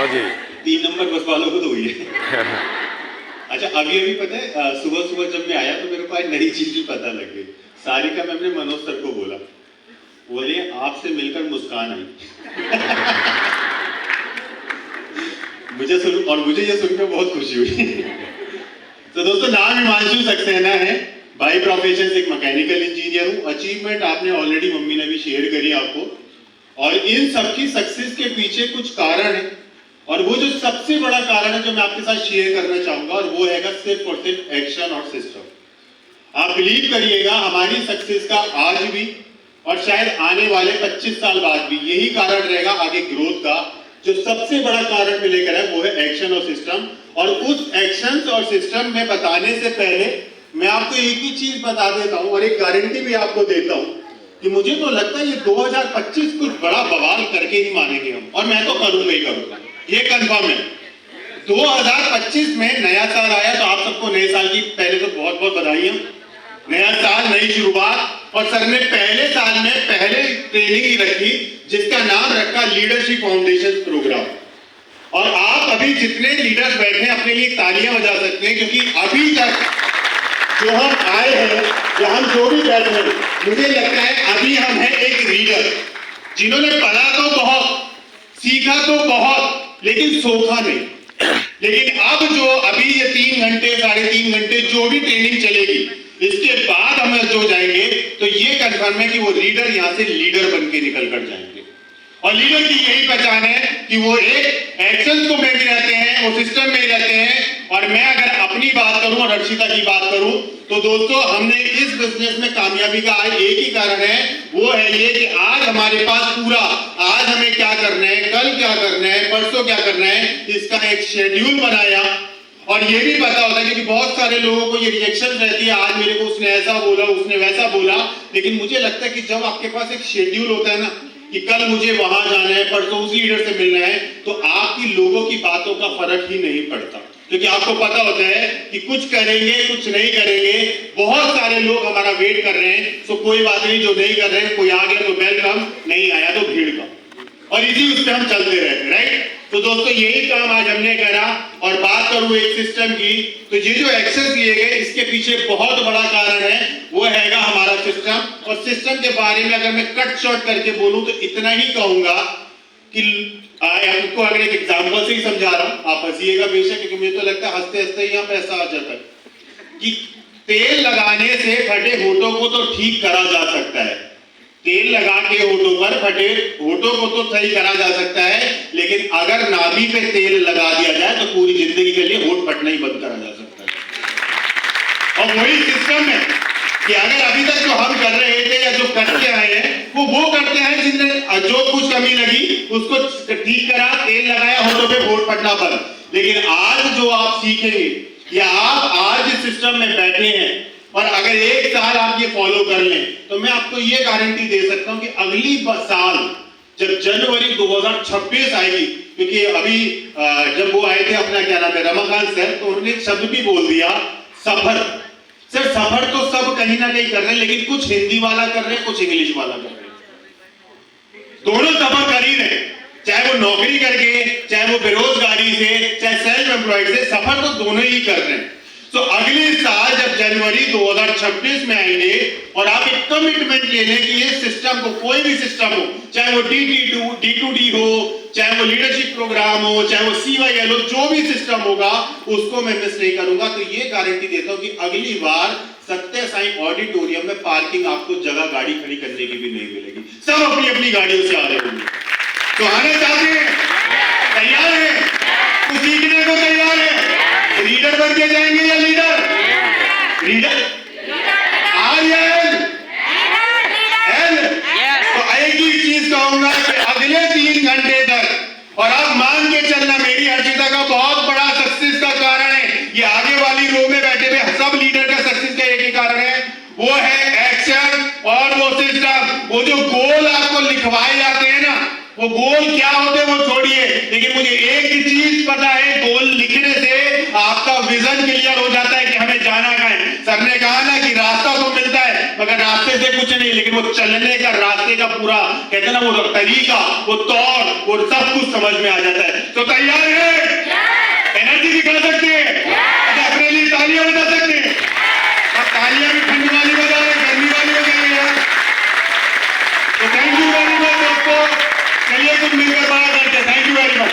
जी 3 number बस वालों को तो हुई है। अच्छा, अभी पता है सुबह सुबह जब मैं आया तो मेरे को आज नई चीज भी पता लग गई। सारिका मैम ने मनोज सर को बोला, बोले आपसे मिलकर मुस्कान आई। मुझे ये सुनकर बहुत खुशी हुई। तो दोस्तों, नाम हिमांशु सक्सेना है, बाय प्रोफेशन एक मैकेनिकल इंजीनियर हूँ। अचीवमेंट आपने ऑलरेडी मम्मी ने भी शेयर करी आपको, और इन सबकी सक्सेस के पीछे कुछ कारण है, और वो जो सबसे बड़ा कारण है जो मैं आपके साथ शेयर करना चाहूंगा, और वो है सिर्फ और सिर्फ एक्शन और सिस्टम। आप बिलीव करिएगा, हमारी सक्सेस का आज भी और शायद आने वाले 25 साल बाद भी यही कारण रहेगा आगे ग्रोथ का। जो सबसे बड़ा कारण में लेकर है वो है एक्शन और सिस्टम। और उस एक्शन और सिस्टम में बताने से पहले मैं आपको एक ही चीज बता देता हूं, और एक गारंटी भी आपको देता हूं कि मुझे तो लगता है ये 2025 कुछ बड़ा बवाल करके ही मानेंगे हम, और मैं तो करूंगा ही करूंगा, ये कंफर्म है। 2025 में नया साल आया, तो आप सबको नए साल की पहले तो बहुत बहुत बधाइयां। नया साल, नई शुरुआत। और सर ने पहले साल में पहले ट्रेनिंग ही रखी जिसका नाम रखा लीडरशिप फाउंडेशन प्रोग्राम। और आप अभी जितने लीडर्स बैठे हैं अपने लिए तालियां बजा सकते हैं, क्योंकि अभी तक जो हम आए हैं या हम जो भी बैठे हैं, मुझे लगता है अभी हम हैं एक लीडर जिन्होंने पढ़ा तो बहुत, सीखा तो बहुत, लेकिन सोखा नहीं। लेकिन अब जो अभी ये 3 घंटे 3.5 घंटे जो भी ट्रेनिंग चलेगी, इसके बाद हम जो जाएंगे तो ये कंफर्म है कि वो लीडर यहाँ से लीडर बन के निकल कर जाएंगे। और लीडर की यही पहचान है कि वो एक एक्शन को में भी रहते हैं, वो सिस्टम में ही रहते हैं। और मैं अगर अपनी बात करूं और हर्षिता की बात करूं, तो दोस्तों हमने इस बिजनेस में कामयाबी का आज एक ही कारण है, वो है ये कि आज हमारे पास पूरा, आज हमें क्या करना है, कल क्या करना है, परसों क्या करना है, इसका एक शेड्यूल बनाया। और ये भी पता होता है, क्योंकि बहुत सारे लोगों को ये रिएक्शन रहती है, आज मेरे को उसने ऐसा बोला, उसने वैसा बोला। लेकिन मुझे लगता है कि जब आपके पास एक शेड्यूल होता है ना, कि कल मुझे वहां जाना है, परसों उसी लीडर से मिलना है, तो आपकी लोगों की बातों का फर्क ही नहीं पड़ता, क्योंकि आपको पता होता है कि कुछ करेंगे कुछ नहीं करेंगे। बहुत सारे लोग हमारा वेट कर रहे हैं, तो कोई बात नहीं, जो नहीं कर रहे हैं, कोई आ गया तो वेलकम, नहीं आया तो भीड़ का, और इसी उस पर हम चलते रहते, राइट। तो दोस्तों यही काम आज हमने करा। और बात करूं एक सिस्टम की, तो ये जो एक्शन लिए गए इसके पीछे बहुत बड़ा कारण है, वो हैगा हमारा सिस्टम। और सिस्टम के बारे में अगर मैं कट शॉर्ट करके बोलूं तो इतना ही कहूंगा कि आपको अगर एक एग्जांपल से ही समझा रहा हूं, आप हंसिएगा बेशक, क्योंकि मुझे तो लगता है हंसते हंसते ही यहाँ पैसा आ जाता है, कि तेल लगाने से फटे होठों को तो ठीक करा जा सकता है, तेल लगा के होठों पर फटे होठों को तो सही करा जा सकता है, लेकिन अगर नाभि पे तेल लगा दिया जाए तो पूरी जिंदगी के लिए होठ फटना ही बंद करा जा सकता है। और वही सिस्टम है कि अगर अभी तक जो हम कर रहे थे या जो करते आए हैं, वो करते हैं जिनने जो कुछ कमी लगी उसको ठीक करा, तेल लगाया, होठों पे होठ फटना बंद। लेकिन आज जो आप सीखेंगे, या आप आज इस सिस्टम में बैठे हैं, और अगर 1 साल आप ये फॉलो कर लें, तो मैं आपको ये गारंटी दे सकता हूं कि अगली साल जब जनवरी 2026 आएगी, क्योंकि अभी जब वो आए थे अपना क्या नाम है रमाकांत सर, तो उन्होंने एक शब्द भी बोल दिया, सफर। सर सफर तो सब कहीं ना कहीं कर रहे हैं, लेकिन कुछ हिंदी वाला कर रहे हैं, कुछ इंग्लिश वाला कर रहे हैं, दोनों सफर कर ही रहे, चाहे वो नौकरी करके, चाहे वो बेरोजगारी से, चाहे सेल्फ एम्प्लॉयड से, सफर तो दोनों ही कर रहे हैं। तो अगले साल जब जनवरी 2026 में आएंगे और आप एक कमिटमेंट ले लें कि ये सिस्टम को, कोई भी सिस्टम हो, चाहे वो D2D हो, चाहे वो लीडरशिप प्रोग्राम हो, चाहे वो CYL हो, जो भी सिस्टम होगा उसको मैं मिस नहीं करूंगा। तो ये गारंटी देता हूं कि अगली बार सत्य साईं ऑडिटोरियम में पार्किंग आपको जगह गाड़ी खड़ी करने की भी नहीं मिलेगी, सब अपनी अपनी गाड़ियों से आ रहे होंगे। तो आने चाहते हैं, तैयार है, तो सीखने को तैयार है, लीडर बन के जाएंगे या लीडर आर्यन एल। तो एक ही चीज कहूंगा कि अगले 3 घंटे तक, और आप मान के चलना, मेरी हर्षिता का बहुत बड़ा सक्सेस का कारण है, ये आगे वाली रो में बैठे हुए सब लीडर का सक्सेस का एक ही कारण है, वो है एक्शन और वो सिस्टम। वो जो गोल आपको लिखवाए जाते हैं ना, वो गोल क्या होते हैं वो छोड़िए, लेकिन मुझे एक ही चीज पता है, गोल लिखने से आपका विजन क्लियर हो जाता है कि हमें जाना कहां है। सर ने कहा ना कि रास्ता तो मिलता है, मगर रास्ता रास्ते से कुछ नहीं, लेकिन वो चलने का रास्ते का पूरा कहते हैं ना वो तरीका, वो तौर, वो सब कुछ समझ में आ जाता है। तो तैयार है? एनर्जी दिखा सकते हैं? अच्छा, अपने लिए तालियां बजा सकते हैं? और तालियां भी ठंड वाली बजाए, गर्मी वाली बजाए यार। तो थैंक यू वेरी मच दोस्तों, चलिए कुछ मिलकर बात करते हैं। Thank you very much.